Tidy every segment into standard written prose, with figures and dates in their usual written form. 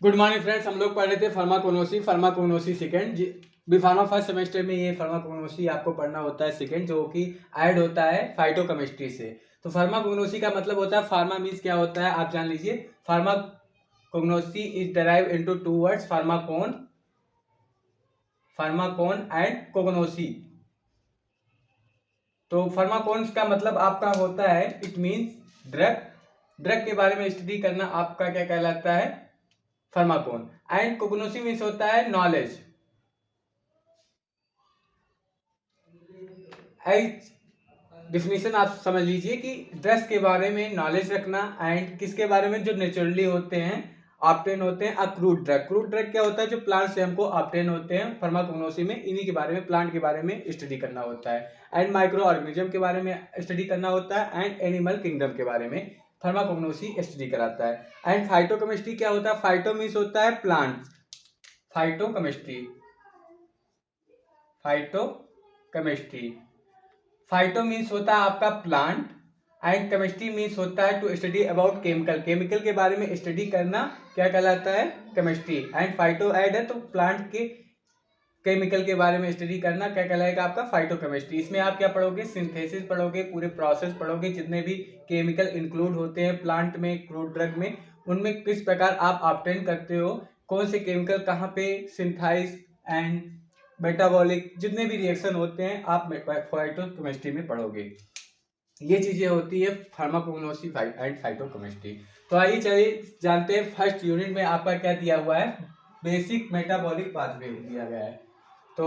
Good morning friends. हम लोग पढ़ रहे थे pharmacognosy second. B pharma first semester में ये फार्माकोनोसी आपको पढ़ना होता है सेकेंड, जो कि ऐड होता है फाइटोकेमिस्ट्री से। तो फार्माकोनोसी का मतलब होता है, फार्मा मीन्स क्या होता है आप जान लीजिए। Pharmacognosy is derive into two words, pharmakon and gnosis. तो फार्माकोन्स का मतलब आपका होता है, इट मीन्स ड्रग के बारे में स्टडी करना आपका क्या कहलाता है, फार्माकोन। एंड कोग्नोसी मीन्स होता है नॉलेज। एज डिफिनेशन आप समझ लीजिए कि ड्रग्स के बारे में नॉलेज रखना, एंड किसके बारे में, जो नेचुरली होते हैं, ऑब्टेन होते हैं। क्रूड ड्रग क्या होता है, जो प्लांट से हमको ऑब्टेन होते हैं। फार्माकोग्नोसी में इन्हीं के बारे में, प्लांट के बारे में स्टडी करना होता है। एंड माइक्रो ऑर्गेनिज्म के बारे में स्टडी करना होता है। एंड एनिमल किंगडम के बारे में फार्माकोग्नोसी स्टडी कराता है। एंड फाइटोकेमिस्ट्री क्या होता है, फाइटो मीन्स होता है प्लांट। फाइटोकेमिस्ट्री फाइटो मीन्स होता है आपका प्लांट, एंड केमिस्ट्री मीन्स होता है टू स्टडी अबाउट केमिकल के बारे में स्टडी करना क्या कहलाता है, केमिस्ट्री। एंड फाइटो ऐड है तो प्लांट के केमिकल के बारे में स्टडी करना क्या कहलाएगा आपका, फाइटोकेमिस्ट्री। इसमें आप क्या पढ़ोगे, सिंथेसिस पढ़ोगे, पूरे प्रोसेस पढ़ोगे, जितने भी केमिकल इंक्लूड होते हैं प्लांट में, क्रूड ड्रग में, उनमें किस प्रकार आप ऑब्टेन करते हो, कौन से केमिकल कहाँ पे सिंथाइज एंड मेटाबॉलिक, जितने भी रिएक्शन होते हैं आप फाइटोकेमिस्ट्री में पढ़ोगे। ये चीजें होती है फार्माकोग्नोसी एंड फाइटोकेमिस्ट्री। तो आइए चलिए जानते हैं, फर्स्ट यूनिट में आपका क्या दिया हुआ है, बेसिक मेटाबॉलिक पाथवे दिया गया है। तो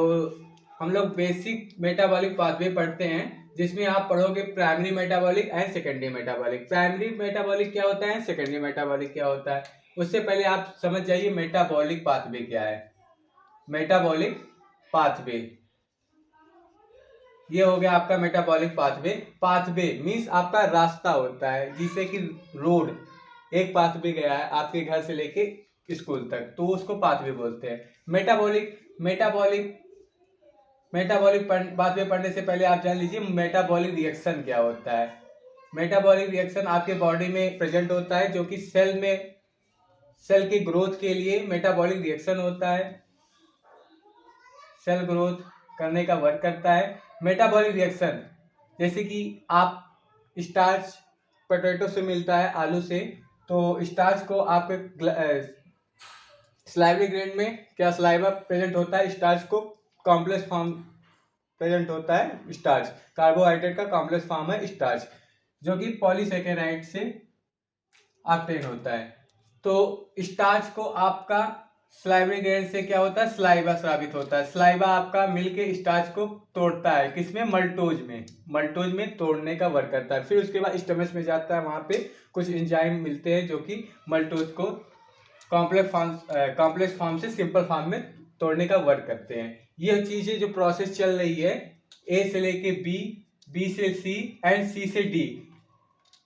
हम लोग बेसिक मेटाबॉलिक पाथवे पढ़ते हैं, जिसमें आप पढ़ोगे primary metabolic and secondary metabolic. Primary metabolic क्या होता है, सेकेंडरी मेटाबॉलिक क्या होता है, उससे पहले आप समझ जाइए मेटाबॉलिक पाथवे क्या है। मेटाबॉलिक पाथवे, ये हो गया आपका मेटाबॉलिक पाथवे मीन्स आपका रास्ता होता है, जिसे कि रोड, एक पाथवे गया है आपके घर से लेके स्कूल तक, तो उसको पाथवे बोलते हैं। मेटाबॉलिक पाथवे पढ़ने से पहले आप जान लीजिए मेटाबॉलिक रिएक्शन क्या होता है। मेटाबॉलिक रिएक्शन आपके बॉडी में प्रेजेंट होता है, जो कि सेल की ग्रोथ के लिए मेटाबॉलिक रिएक्शन होता है, सेल ग्रोथ करने का वर्क करता है। मेटाबॉलिक रिएक्शन जैसे कि आप स्टार्च पोटैटो से मिलता है, आलू से, तो स्टार्च को आपके स्लाइवरी ग्रेन में क्या स्लाइवा प्रेजेंट होता है, स्टार्च को कॉम्प्लेक्स फॉर्म प्रेजेंट होता है। स्टार्च कार्बोहाइड्रेट का कॉम्प्लेक्स फॉर्म है स्टार्च, जो कि पॉलीसेकेराइड से ऑब्टेन होता है। तो स्टार्च को आपका स्लाइवरी ग्लैंड से क्या होता है, स्लाइवा स्रावित होता है। स्लाइवा आपका मिलके स्टार्च को तोड़ता है, किसमें, मल्टोज में तोड़ने का वर्क करता है। फिर उसके बाद स्टमच में जाता है, वहां पे कुछ एंजाइम मिलते हैं जो कि मल्टोज को कॉम्प्लेक्स फॉर्म से सिंपल फॉर्म में तोड़ने का वर्क करते हैं। ये चीजें जो प्रोसेस चल रही है, ए से लेके बी से सी एंड सी से डी।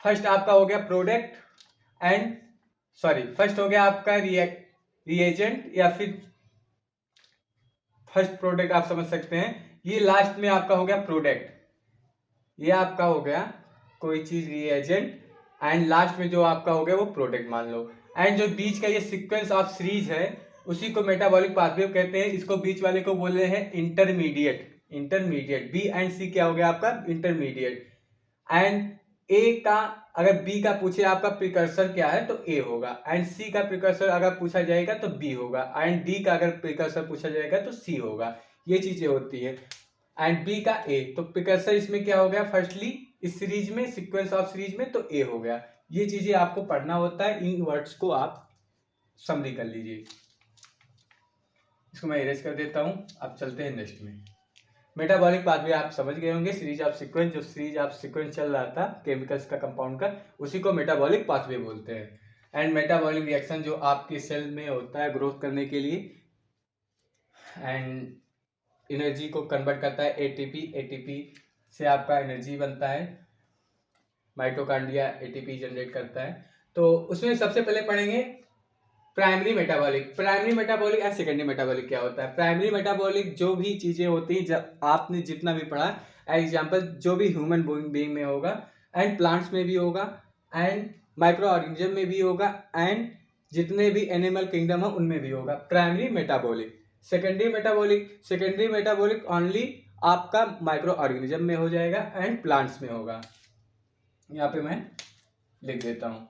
फर्स्ट आपका हो गया प्रोडक्ट फर्स्ट हो गया आपका रिएजेंट, या फिर फर्स्ट प्रोडक्ट आप समझ सकते हैं। ये लास्ट में आपका हो गया प्रोडक्ट, ये आपका हो गया कोई चीज रिएजेंट, एंड लास्ट में जो आपका हो गया वो प्रोडक्ट मान लो। एंड जो बीच का ये सीक्वेंस ऑफ सीरीज है, उसी को मेटाबॉलिक पाथवे कहते हैं। इसको बीच वाले को बोल रहे हैं इंटरमीडिएट। बी एंड सी क्या हो गया आपका, इंटरमीडिएट। एंड ए का अगर बी का पूछे आपका प्रिकर्सर क्या है, तो ए होगा। एंड सी का प्रिकर्सर अगर पूछा जाएगा तो बी होगा। एंड डी का अगर प्रिकर्सर पूछा जाएगा तो सी होगा। ये चीजें होती है। एंड बी का ए, तो प्रिकर्सर इसमें क्या हो गया, फर्स्टली इस सीरीज में, सीक्वेंस ऑफ सीरीज में, तो ए हो गया। ये चीजें आपको पढ़ना होता है, इन वर्ड्स को आप समरी कर लीजिए। इसको मैं इरेज कर देता हूं, अब चलते हैं नेक्स्ट में। मेटाबॉलिक पाथवे आप समझ गए होंगे, सीरीज ऑफ सीक्वेंस चल रहा था केमिकल्स का, कंपाउंड का, उसी को मेटाबॉलिक पाथवे बोलते हैं। एंड मेटाबॉलिक रिएक्शन जो आपके सेल में होता है ग्रोथ करने के लिए, एंड एनर्जी को कन्वर्ट करता है एटीपी से आपका एनर्जी बनता है, माइटोकॉन्ड्रिया एटीपी जनरेट करता है। तो उसमें सबसे पहले पढ़ेंगे primary metabolic and secondary metabolic क्या होता है। प्राइमरी मेटाबॉलिक जो भी चीजें होती हैं, जब आपने जितना भी पढ़ा, एग्जाम्पल जो भी ह्यूमन बीइंग में होगा, एंड प्लांट्स में भी होगा, एंड माइक्रो ऑर्गेनिज्म में भी होगा, एंड जितने भी एनिमल किंगडम है उनमें भी होगा। Primary metabolic. Secondary metabolic only आपका माइक्रो ऑर्गेनिज्म में हो जाएगा एंड प्लांट्स में होगा। यहाँ पे मैं लिख देता हूँ,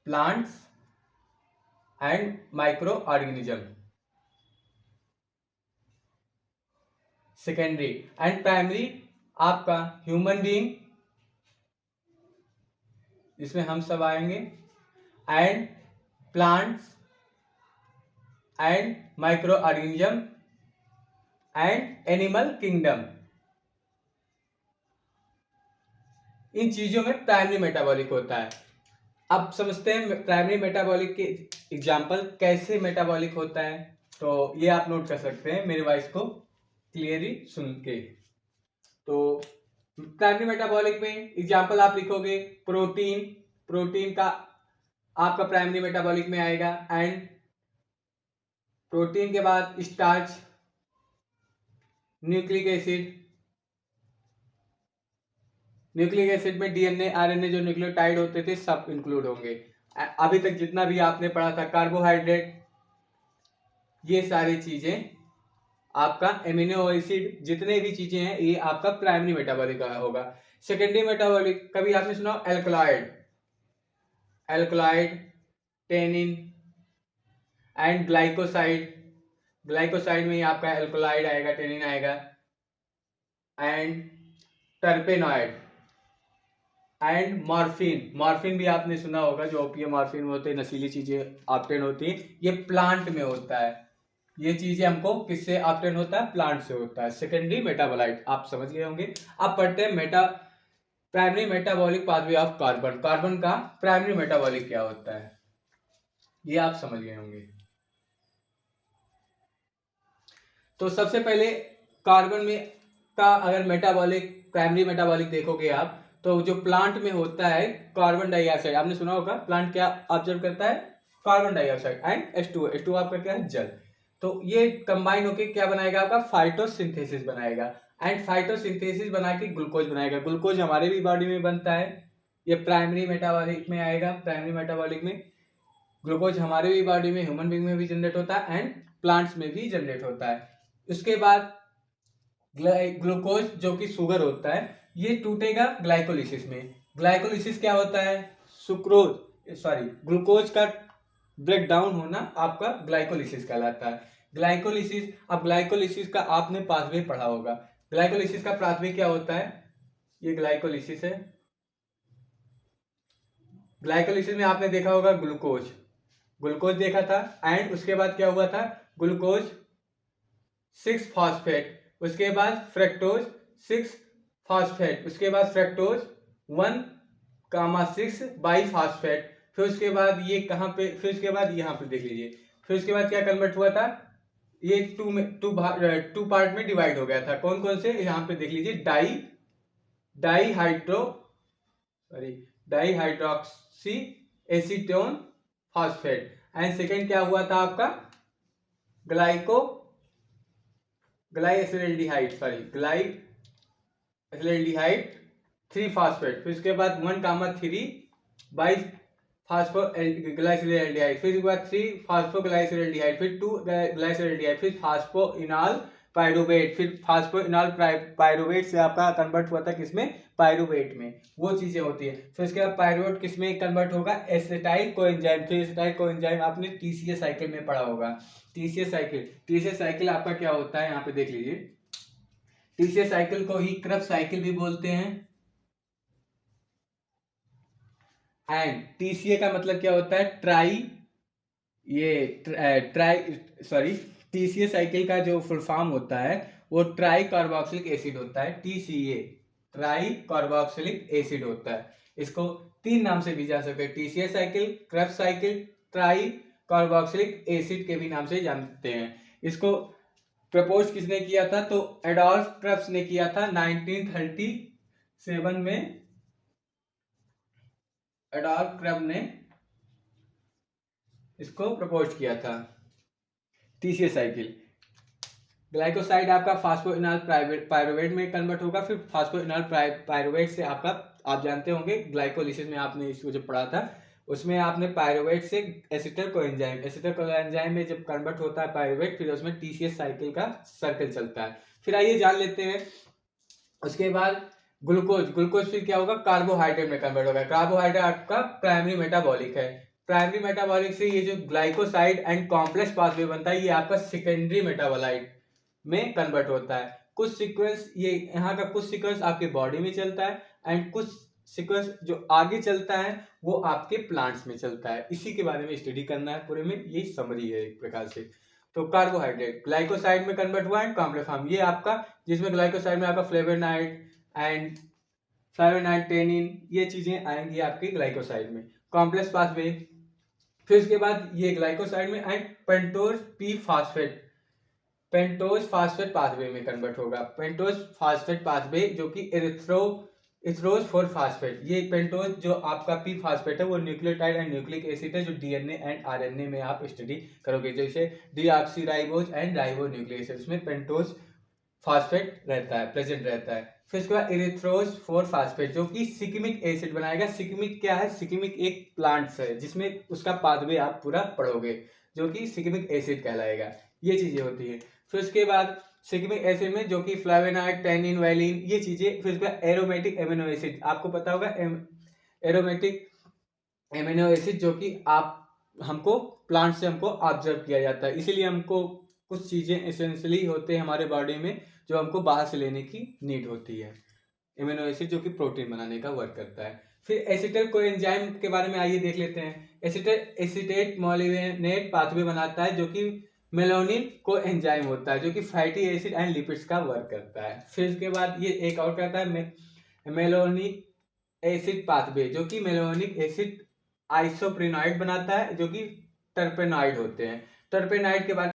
plants and micro organism secondary, and primary आपका ह्यूमन बीइंग, इसमें हम सब आएंगे, and plants and micro organism and animal kingdom. इन चीजों में प्राइमरी मेटाबॉलिक होता है। अब समझते हैं प्राइमरी मेटाबॉलिक के एग्जाम्पल, कैसे मेटाबॉलिक होता है। तो ये आप नोट कर सकते हैं मेरी वॉइस को क्लियरली सुन के। तो प्राइमरी मेटाबॉलिक में एग्जाम्पल आप लिखोगे, प्रोटीन का आपका प्राइमरी मेटाबॉलिक में आएगा, एंड प्रोटीन के बाद स्टार्च, न्यूक्लिक एसिड में डीएनए आरएनए जो न्यूक्लियोटाइड होते थे सब इंक्लूड होंगे। अभी तक जितना भी आपने पढ़ा था, कार्बोहाइड्रेट, ये सारी चीजें आपका एमिनो एसिड, जितने भी चीजें हैं ये आपका प्राइमरी मेटाबॉलिक होगा। सेकेंडरी मेटाबॉलिक, कभी आपने सुना एल्कलॉइड, टेनिन एंड ग्लाइकोसाइड में ही आपका एल्कलॉइड आएगा, टेनिन आएगा, एंड टर्पेनॉइड एंड मॉर्फिन भी आपने सुना होगा, जो ओपियम मॉर्फिन होते हैं, नशीली चीजें ऑब्टेन होती है, ये प्लांट में होता है। ये चीजें हमको किससे ऑब्टेन होता है? प्लांट से होता है। सेकेंडरी मेटाबोलाइट आप समझ गए होंगे। अब पढ़ते हैं primary metabolic pathway of carbon. Carbon का प्राइमरी मेटाबॉलिक क्या होता है, ये आप समझ गए होंगे। तो सबसे पहले कार्बन में का अगर प्राइमरी मेटाबॉलिक देखोगे आप, तो जो प्लांट में होता है कार्बन डाइऑक्साइड, आपने सुना होगा प्लांट क्या ऑब्जर्व करता है? कार्बन डाइऑक्साइड एंड H2O आपका क्या है? जल। तो ये कंबाइन होके क्या बनाएगा? आपका फाइटोसिंथेसिस बनाएगा, एंड फाइटोसिंथेसिस बना के ग्लूकोज बनाएगा। ग्लूकोज हमारे भी बॉडी में बनता है, ये प्राइमरी मेटाबॉलिक में आएगा। प्राइमरी मेटाबॉलिक में ग्लूकोज हमारे भी बॉडी में, ह्यूमन बीइंग में भी जनरेट होता है एंड प्लांट्स में भी जनरेट होता है। उसके बाद ग्लूकोज जो कि शुगर होता है, ये टूटेगा ग्लाइकोलिसिस में। ग्लाइकोलिसिस क्या होता है? ग्लूकोज का ब्रेक डाउन होना आपका ग्लाइकोलिसिस कहलाता है। ग्लाइकोलिसिस का आपने पाथवे पढ़ा होगा। ग्लाइकोलिसिस का पाथवे क्या होता है? ये ग्लाइकोलिसिस है। ग्लाइकोलिसिस में आपने देखा होगा ग्लूकोज देखा था, एंड उसके बाद क्या हुआ था? ग्लूकोज 6 फॉस्फेट, उसके बाद फ्रक्टोज 6 फॉस्फेट, उसके बाद फ्रक्टोज 1,6 बाईफॉस्फेट, फिर उसके बाद ये कहाँ पे, फिर उसके बाद यहाँ पे देख लीजिए, फिर उसके बाद क्या कन्वर्ट हुआ था? ये टू पार्ट में डिवाइड हो गया था। कौन कौन से? यहाँ पे देख लीजिए, dihydroxy acetone phosphate, and second क्या हुआ था आपका? ग्लाइएसिल्डिहाइड 3 फॉस्फेट, फिर उसके बाद 1,3 बाई फास्फोग्लाइसिल्डिहाइड, फिर उसके बाद 3 फास्फोग्लाइसिल्डिहाइड, फिर 2 ग्लाइसिल्डिहाइड, फिर फास्फोइनॉल पायरुवेट, फिर फास्फोइनॉल पायरुवेट से आपका कन्वर्ट हुआ था किसमें? पायरुवेट में। वो चीजें होती है। फिर उसके बाद पायरुवेट किसमें कन्वर्ट होगा? Acetyl coenzyme. फिर एसिटाइल कोएंजाइम आपने TCA साइकिल में पढ़ा होगा। TCA साइकिल आपका क्या होता है? यहाँ पे देख लीजिए, TCA साइकिल को ही क्रब साइकिल भी बोलते हैं, एंड TCA का मतलब क्या होता है? TCA साइकिल का जो फुल फॉर्म होता है वो ट्राई कार्बोक्सिलिक एसिड होता है। TCA ट्राई कार्बोक्सिलिक एसिड होता है। इसको 3 नाम से भी जा सकते हैं, TCA cycle, Krebs cycle, tricarboxylic acid के भी नाम से जानते हैं। इसको प्रपोज किसने किया था? तो एडोल्फ क्रब्स ने किया था 1937 में। एडोल्फ क्रब ने इसको प्रपोज किया था। TCA साइकिल, ग्लाइकोसाइड आपका फास्फोइनॉल पायरुवेट में कन्वर्ट होगा, फिर फास्फोइनॉल पायरुवेट से आपका, आप जानते होंगे ग्लाइकोलिसिस में आपने इसको जो पढ़ा था, उसमें आपने पायरुवेट से एसिटर कोएंजाइम में जब कन्वर्ट होता है पायरुवेट, फिर उसमें TCS साइकिल का सर्कल चलता है। फिर आइए जान लेते हैं उसके बाद ग्लूकोज फिर क्या होगा, कार्बोहाइड्रेट में कन्वर्ट होगा। कार्बोहाइड्रेट आपका प्राइमरी मेटाबॉलिक है। प्राइमरी मेटाबॉलिक से ये जो ग्लाइकोसाइड एंड कॉम्प्लेक्स पाथवे बनता है, ये आपका सेकेंडरी मेटाबोलाइट में कन्वर्ट होता है। कुछ सीक्वेंस, ये यहाँ का कुछ सीक्वेंस आपके बॉडी में चलता है एंड कुछ सीक्वेंस जो आगे चलता है वो आपके प्लांट्स में चलता है। इसी के बारे में स्टडी करना है पूरे में, यही समरी है एक प्रकार से। तो कार्बोहाइड्रेट ग्लाइकोसाइड में कन्वर्ट हुआ एंड कॉम्प्लेक्स फॉर्म, ये आपका जिसमें ग्लाइकोसाइड में आपका फ्लेवोनाइड टेनिन ये चीजें आएंगी आपके ग्लाइकोसाइड में, कॉम्प्लेक्स पाथवे। फिर उसके बाद ये ग्लाइकोसाइड में एंड पेंटोज फास्फेट पाथवे में कन्वर्ट होगा। पेंटोज फास्फेट पाथवे जो कि इथरोज 4 फास्फेट, ये पेंटोज जो आपका पी फास्फेट है वो न्यूक्लियोटाइड एंड न्यूक्लिक एसिड है जो डीएनए एंड आरएनए में आप स्टडी करोगे, जैसे deoxyribose and ribo nucleic acid, उसमें पेंटोज फास्फेट रहता है, प्रेजेंट रहता है। फिर उसके बाद इरिथ्रोज 4 फास्फेट जो कि सिकिमिक एसिड बनाएगा। सिकिमिक क्या है, सिकिमिक एक प्लांट्स है जिसमें उसका पाथवे आप पूरा पढ़ोगे जो कि सिकिमिक एसिड कहलाएगा। ये चीजें होती है। फिर उसके बाद सिकिमिक एसिड में जो कि फ्लेवोनाइड टेनिन वैलिन ये चीजें। फिर उसके बाद एरोमेटिक एमिनो एसिड, आपको पता होगा एरोमेटिक एमिनो एसिड जो कि आप हमको प्लांट से हमको ऑब्जर्व किया जाता है, इसीलिए हमको कुछ चीजें एसेंशियली होते हैं हमारे बॉडी में जो हमको बाहर से लेने की नीड होती है। एमिनो एसिड जो कि प्रोटीन बनाने का वर्क करता है। फिर एसिटल कोएंजाइम के बारे में आइए देख लेते हैं। एसिटेट मोलिनेट पाथवे बनाता है जो कि मेलानिन को एंजाइम होता है जो कि फैटी एसिड एंड लिपिड्स का वर्क करता है। फिर उसके बाद ये एक और करता है मेलोनिक एसिड पाथवे जो कि मेलोनिक एसिड आइसोप्रेनॉइड बनाता है जो कि टर्पेनॉइड होते हैं। टर्पेनॉइड के बाद